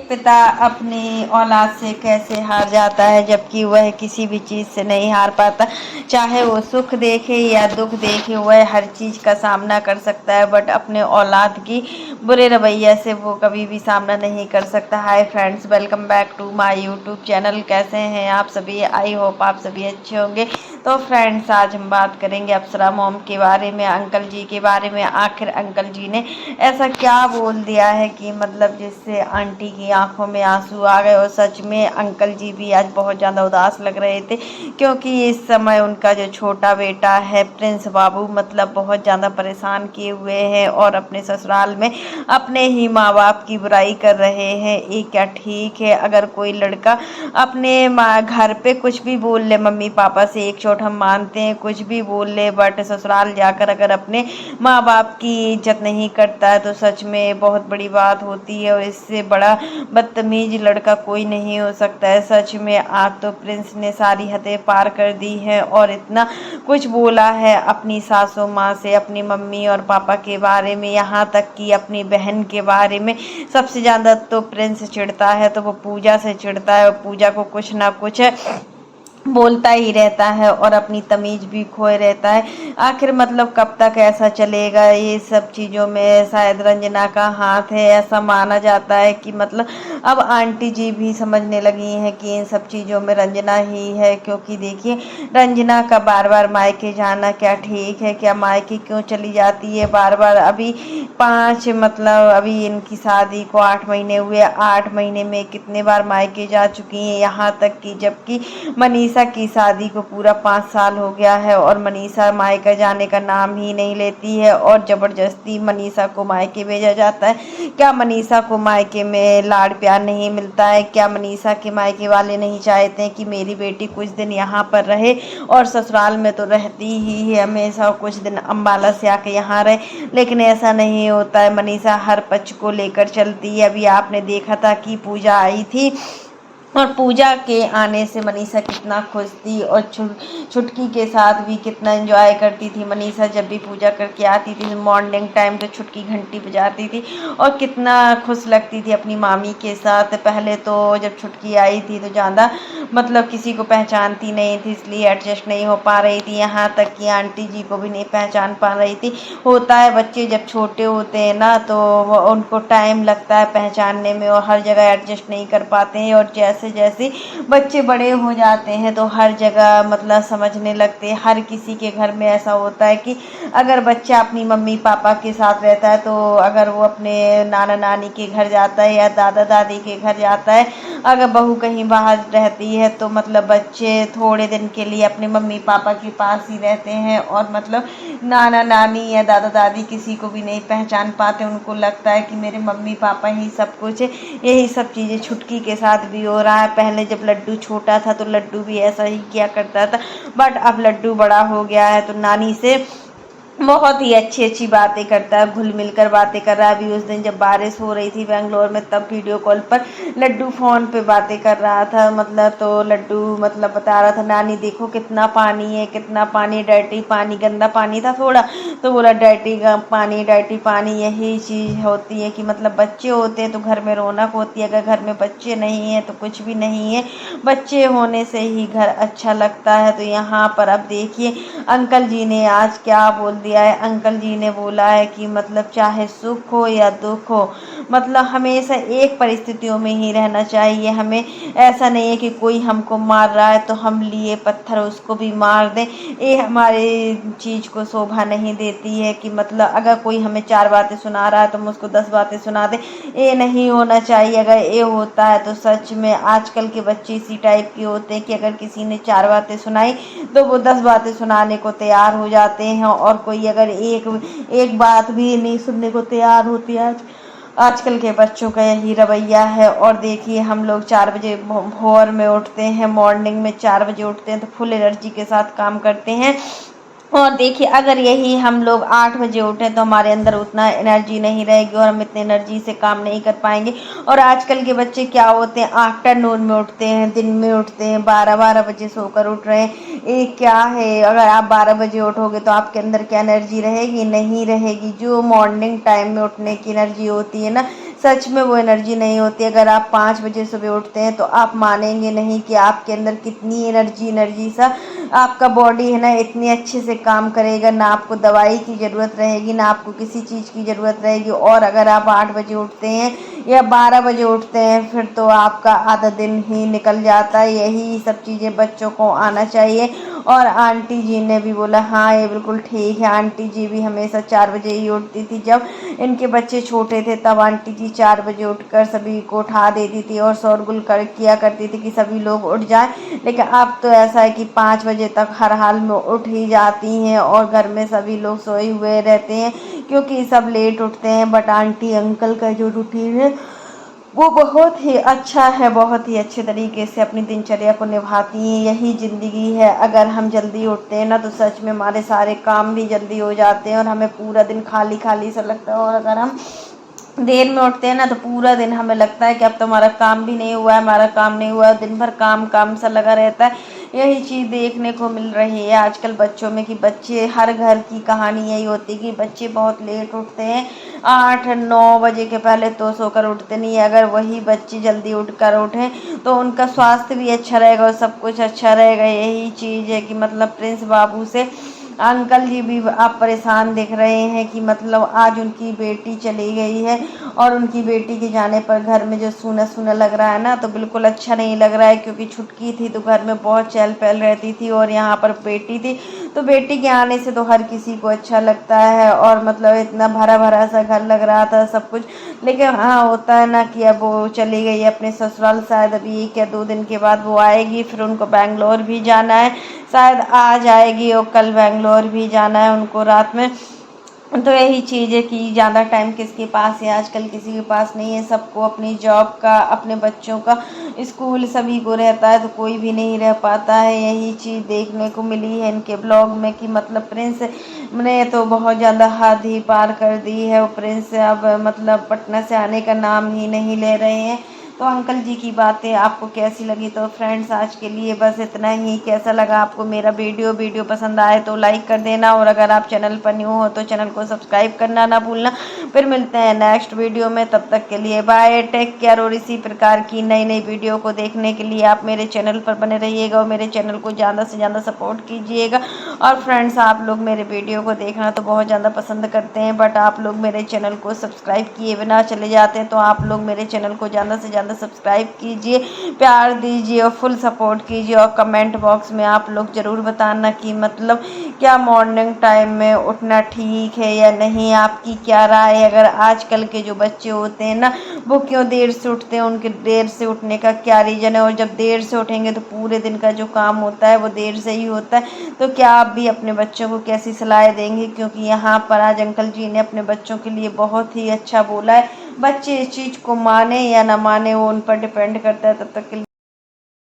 पिता अपनी औलाद से कैसे हार जाता है, जबकि वह किसी भी चीज़ से नहीं हार पाता। चाहे वो सुख देखे या दुख देखे, वह हर चीज़ का सामना कर सकता है, बट अपने औलाद की बुरे रवैया से वो कभी भी सामना नहीं कर सकता। Hi friends, welcome back to my YouTube channel. कैसे हैं आप सभी? आई होप आप सभी अच्छे होंगे। तो फ्रेंड्स, आज हम बात करेंगे अप्सरा मॉम के बारे में, अंकल जी के बारे में। आखिर अंकल जी ने ऐसा क्या बोल दिया है कि मतलब जिससे आंटी की आंखों में आंसू आ गए। और सच में अंकल जी भी आज बहुत ज़्यादा उदास लग रहे थे, क्योंकि इस समय उनका जो छोटा बेटा है प्रिंस बाबू, मतलब बहुत ज़्यादा परेशान किए हुए हैं और अपने ससुराल में अपने ही माँ बाप की बुराई कर रहे हैं। ये क्या ठीक है? अगर कोई लड़का अपने माँ घर पे कुछ भी बोल ले, मम्मी पापा से एक चोट हम मानते हैं, कुछ भी बोल ले, बट ससुराल जाकर अगर अपने माँ बाप की इज्जत नहीं करता है तो सच में बहुत बड़ी बात होती है। और इससे बड़ा बदतमीज लड़का कोई नहीं हो सकता है। सच में आज तो प्रिंस ने सारी हदें पार कर दी है और इतना कुछ बोला है अपनी सासू माँ से, अपनी मम्मी और पापा के बारे में, यहाँ तक कि अपनी बहन के बारे में। सबसे ज़्यादा तो प्रिंस चिढ़ता है तो वो पूजा से चिढ़ता है, और पूजा को कुछ ना कुछ बोलता ही रहता है और अपनी तमीज भी खोए रहता है। आखिर मतलब कब तक ऐसा चलेगा? ये सब चीज़ों में शायद रंजना का हाथ है, ऐसा माना जाता है कि मतलब अब आंटी जी भी समझने लगी हैं कि इन सब चीज़ों में रंजना ही है। क्योंकि देखिए, रंजना का बार बार मायके जाना क्या ठीक है? क्या मायके क्यों चली जाती है बार बार? अभी मतलब अभी इनकी शादी को 8 महीने हुए, 8 महीने में कितने बार मायके जा चुकी हैं। यहाँ तक कि जबकि मनीषा की शादी को पूरा 5 साल हो गया है और मनीषा मायके जाने का नाम ही नहीं लेती है, और ज़बरदस्ती मनीषा को मायके भेजा जाता है। क्या मनीषा को मायके में लाड़ प्यार नहीं मिलता है? क्या मनीषा के मायके वाले नहीं चाहते हैं कि मेरी बेटी कुछ दिन यहाँ पर रहे? और ससुराल में तो रहती ही है हमेशा, कुछ दिन अम्बाला से आके यहाँ रहे, लेकिन ऐसा नहीं होता है। मनीषा हर पक्ष को लेकर चलती है। अभी आपने देखा था कि पूजा आई थी और पूजा के आने से मनीषा कितना खुश थी, और छुटकी के साथ भी कितना एंजॉय करती थी। मनीषा जब भी पूजा करके आती थी मॉर्निंग टाइम तो छुटकी घंटी बजाती थी और कितना खुश लगती थी अपनी मामी के साथ। पहले तो जब छुटकी आई थी तो ज़्यादा मतलब किसी को पहचानती नहीं थी, इसलिए एडजस्ट नहीं हो पा रही थी। यहाँ तक कि आंटी जी को भी नहीं पहचान पा रही थी। होता है, बच्चे जब छोटे होते हैं ना तो उनको टाइम लगता है पहचानने में और हर जगह एडजस्ट नहीं कर पाते हैं। और जैसे जैसे बच्चे बड़े हो जाते हैं तो हर जगह मतलब समझने लगते हैं। हर किसी के घर में ऐसा होता है कि अगर बच्चा अपनी मम्मी पापा के साथ रहता है तो अगर वो अपने नाना नानी के घर जाता है या दादा दादी के घर जाता है, अगर बहू कहीं बाहर रहती है तो मतलब बच्चे थोड़े दिन के लिए अपने मम्मी पापा के पास ही रहते हैं और मतलब नाना नानी या दादा दादी किसी को भी नहीं पहचान पाते। उनको लगता है कि मेरे मम्मी पापा ही सब कुछ है। यही सब चीज़ें छुटकी के साथ भी हो रहा है। पहले जब लड्डू छोटा था तो लड्डू भी ऐसा ही किया करता था, बट अब लड्डू बड़ा हो गया है तो नानी से बहुत ही अच्छी अच्छी बातें करता है, घुल मिल कर बातें कर रहा है। अभी उस दिन जब बारिश हो रही थी बेंगलोर में, तब वीडियो कॉल पर लड्डू फ़ोन पे बातें कर रहा था। मतलब तो लड्डू मतलब बता रहा था, नानी देखो कितना पानी है, कितना पानी, डर्टी पानी, गंदा पानी था थोड़ा। तो बोला डर्टी पानी। यही चीज़ होती है कि मतलब बच्चे होते हैं तो घर में रौनक होती है, अगर घर में बच्चे नहीं हैं तो कुछ भी नहीं है। बच्चे होने से ही घर अच्छा लगता है। तो यहाँ पर अब देखिए अंकल जी ने आज क्या बोल दिया है। अंकल जी ने बोला है कि मतलब चाहे सुख हो या दुख हो, मतलब हमेशा एक परिस्थितियों में ही रहना चाहिए हमें। ऐसा नहीं है कि कोई हमको मार रहा है तो हम लिए पत्थर उसको भी मार दें। ये हमारे चीज़ को शोभा नहीं देती है कि मतलब अगर कोई हमें 4 बातें सुना रहा है तो हम उसको 10 बातें सुना दें। ये नहीं होना चाहिए। अगर ये होता है तो सच में आजकल के बच्चे इसी टाइप के होते हैं कि अगर किसी ने 4 बातें सुनाई तो वो 10 बातें सुनाने को तैयार हो जाते हैं, और कोई अगर एक बात भी नहीं सुनने को तैयार होती है। आजकल के बच्चों का यही रवैया है। और देखिए हम लोग 4 बजे भोर में उठते हैं, मॉर्निंग में 4 बजे उठते हैं तो फुल एनर्जी के साथ काम करते हैं। और देखिए अगर यही हम लोग 8 बजे उठें तो हमारे अंदर उतना एनर्जी नहीं रहेगी और हम इतने एनर्जी से काम नहीं कर पाएंगे। और आजकल के बच्चे क्या होते हैं, आफ्टरनून में उठते हैं, दिन में उठते हैं, 12-12 बजे सोकर उठ रहे हैं। ये क्या है? अगर आप 12 बजे उठोगे तो आपके अंदर क्या एनर्जी रहेगी? नहीं रहेगी। जो मॉर्निंग टाइम में उठने की एनर्जी होती है ना, सच में वो एनर्जी नहीं होती। अगर आप 5 बजे सुबह उठते हैं तो आप मानेंगे नहीं कि आपके अंदर कितनी एनर्जी सा आपका बॉडी है ना इतनी अच्छे से काम करेगा, ना आपको दवाई की ज़रूरत रहेगी, ना आपको किसी चीज़ की ज़रूरत रहेगी। और अगर आप 8 बजे उठते हैं या 12 बजे उठते हैं फिर तो आपका आधा दिन ही निकल जाता है। यही सब चीज़ें बच्चों को आना चाहिए। और आंटी जी ने भी बोला हाँ ये बिल्कुल ठीक है। आंटी जी भी हमेशा 4 बजे ही उठती थी। जब इनके बच्चे छोटे थे तब आंटी जी 4 बजे उठकर सभी को उठा देती थी और शोरगुल कर किया करती थी कि सभी लोग उठ जाएं। लेकिन अब तो ऐसा है कि 5 बजे तक हर हाल में उठ ही जाती हैं और घर में सभी लोग सोए हुए रहते हैं क्योंकि सब लेट उठते हैं। बट आंटी अंकल का जो रूटीन है वो बहुत ही अच्छा है, बहुत ही अच्छे तरीके से अपनी दिनचर्या को निभाती हैं। यही ज़िंदगी है। अगर हम जल्दी उठते हैं ना तो सच में हमारे सारे काम भी जल्दी हो जाते हैं और हमें पूरा दिन खाली खाली सा लगता है। और अगर हम देर में उठते हैं ना तो पूरा दिन हमें लगता है कि अब तो हमारा काम भी नहीं हुआ है, हमारा काम नहीं हुआ है, दिन भर काम काम सा लगा रहता है। यही चीज़ देखने को मिल रही है आजकल बच्चों में कि बच्चे, हर घर की कहानी यही होती है कि बच्चे बहुत लेट उठते हैं। 8-9 बजे के पहले तो सोकर उठते नहीं है। अगर वही बच्चे जल्दी उठकर उठें तो उनका स्वास्थ्य भी अच्छा रहेगा और सब कुछ अच्छा रहेगा। यही चीज़ है कि मतलब प्रिंस बाबू से अंकल जी भी आप परेशान दिख रहे हैं कि मतलब आज उनकी बेटी चली गई है और उनकी बेटी के जाने पर घर में जो सूना सूना लग रहा है ना तो बिल्कुल अच्छा नहीं लग रहा है। क्योंकि छुटकी थी तो घर में बहुत चहल पहल रहती थी और यहाँ पर बेटी थी तो बेटी के आने से तो हर किसी को अच्छा लगता है। और मतलब इतना भरा भरा सा घर लग रहा था सब कुछ। लेकिन हाँ होता है ना कि अब वो चली गई अपने ससुराल। शायद अभी 1 या 2 दिन के बाद वो आएगी। फिर उनको बेंगलोर भी जाना है, शायद आज आएगी और कल बेंगलोर भी जाना है उनको रात में। तो यही चीज़ है कि ज़्यादा टाइम किसके पास है, आजकल किसी के पास नहीं है। सबको अपनी जॉब का, अपने बच्चों का स्कूल सभी को रहता है तो कोई भी नहीं रह पाता है। यही चीज़ देखने को मिली है इनके ब्लॉग में कि मतलब प्रिंस ने तो बहुत ज़्यादा हद ही पार कर दी है। वो प्रिंस अब मतलब पटना से आने का नाम ही नहीं ले रहे हैं। तो अंकल जी की बातें आपको कैसी लगी? तो फ्रेंड्स आज के लिए बस इतना ही। कैसा लगा आपको मेरा वीडियो पसंद आए तो लाइक कर देना और अगर आप चैनल पर न्यू हो तो चैनल को सब्सक्राइब करना ना भूलना। फिर मिलते हैं नेक्स्ट वीडियो में, तब तक के लिए बाय, टेक केयर। और इसी प्रकार की नई नई वीडियो को देखने के लिए आप मेरे चैनल पर बने रहिएगा और मेरे चैनल को ज़्यादा से ज़्यादा सपोर्ट कीजिएगा। और फ्रेंड्स आप लोग मेरे वीडियो को देखना तो बहुत ज़्यादा पसंद करते हैं बट आप लोग मेरे चैनल को सब्सक्राइब किए बिना चले जाते हैं। तो आप लोग मेरे चैनल को ज़्यादा से ज़्यादा सब्सक्राइब कीजिए, प्यार दीजिए और फुल सपोर्ट कीजिए। और कमेंट बॉक्स में आप लोग ज़रूर बताना कि मतलब क्या मॉर्निंग टाइम में उठना ठीक है या नहीं, आपकी क्या राय है। अगर आजकल के जो बच्चे होते हैं ना वो क्यों देर से उठते हैं, उनके देर से उठने का क्या रीज़न है। और जब देर से उठेंगे तो पूरे दिन का जो काम होता है वो देर से ही होता है। तो क्या आप भी अपने बच्चों को कैसी सलाह देंगे? क्योंकि यहाँ पर आज अंकल जी ने अपने बच्चों के लिए बहुत ही अच्छा बोला है। बच्चे इस चीज़ को माने या ना माने वो उन पर डिपेंड करता है। तब तक के लिए